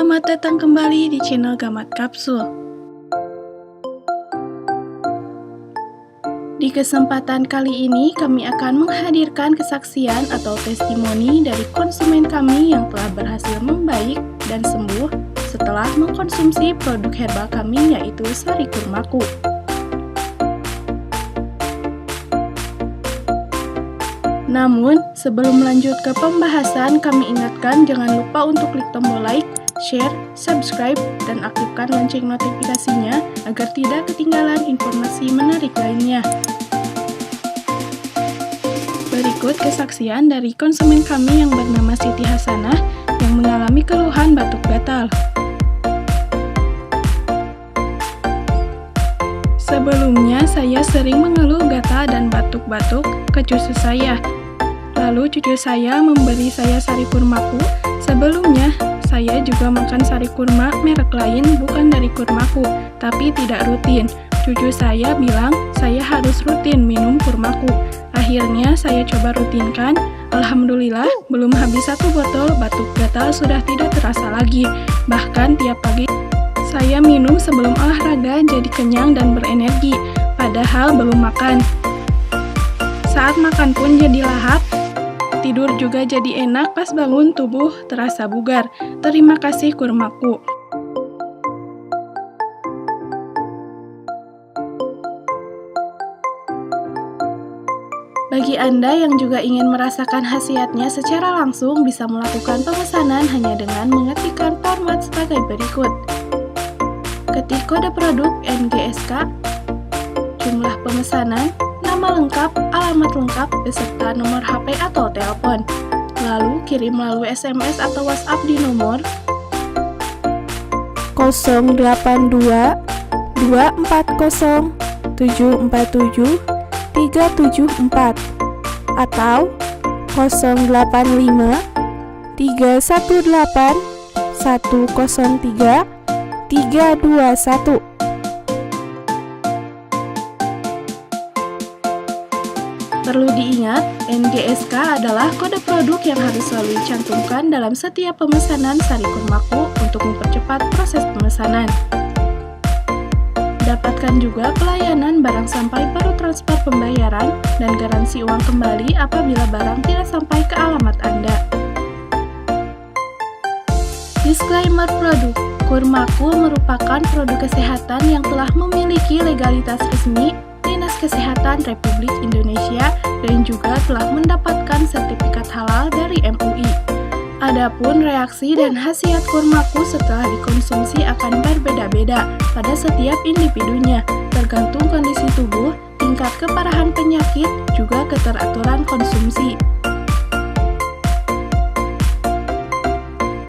Selamat datang kembali di channel Gamat Kapsul. Di kesempatan kali ini, kami akan menghadirkan kesaksian atau testimoni dari konsumen kami yang telah berhasil membaik dan sembuh setelah mengkonsumsi produk herbal kami, yaitu Sari Kurmaku. Namun, sebelum lanjut ke pembahasan, kami ingatkan jangan lupa untuk klik tombol like, share, subscribe, dan aktifkan lonceng notifikasinya agar tidak ketinggalan informasi menarik lainnya. Berikut kesaksian dari konsumen kami yang bernama Siti Hasanah yang mengalami keluhan batuk gatal. Sebelumnya, saya sering mengeluh gatal dan batuk-batuk ke cucu saya. Lalu cucu saya memberi saya Sari Kurmaku. Sebelumnya, saya juga makan Sari Kurma merek lain bukan dari Kurmaku, tapi tidak rutin. Cucu saya bilang saya harus rutin minum Kurmaku. Akhirnya saya coba rutinkan. Alhamdulillah, belum habis 1 botol, batuk gatal sudah tidak terasa lagi. Bahkan tiap pagi saya minum sebelum olahraga jadi kenyang dan berenergi, padahal belum makan. Saat makan pun jadi lahap. Tidur juga jadi enak, pas bangun tubuh terasa bugar. Terima kasih Kurmaku. Bagi Anda yang juga ingin merasakan khasiatnya secara langsung, bisa melakukan pemesanan hanya dengan mengetikkan format sebagai berikut. Ketik kode produk NGSK, jumlah pemesanan, nama lengkap, alamat lengkap, beserta nomor HP atau telepon. Lalu kirim melalui SMS atau WhatsApp di nomor 082 240 747 374 atau 085 318 103 321. Perlu diingat, NGSK adalah kode produk yang harus selalu dicantumkan dalam setiap pemesanan Sari Kurmaku untuk mempercepat proses pemesanan. Dapatkan juga pelayanan barang sampai baru transfer pembayaran dan garansi uang kembali apabila barang tidak sampai ke alamat Anda. Disclaimer produk. Kurmaku merupakan produk kesehatan yang telah memiliki legalitas resmi Dinas Kesehatan Republik Indonesia dan juga telah mendapatkan sertifikat halal dari MUI. Adapun reaksi dan khasiat Kurmaku setelah dikonsumsi akan berbeda-beda pada setiap individunya, tergantung kondisi tubuh, tingkat keparahan penyakit, juga keteraturan konsumsi.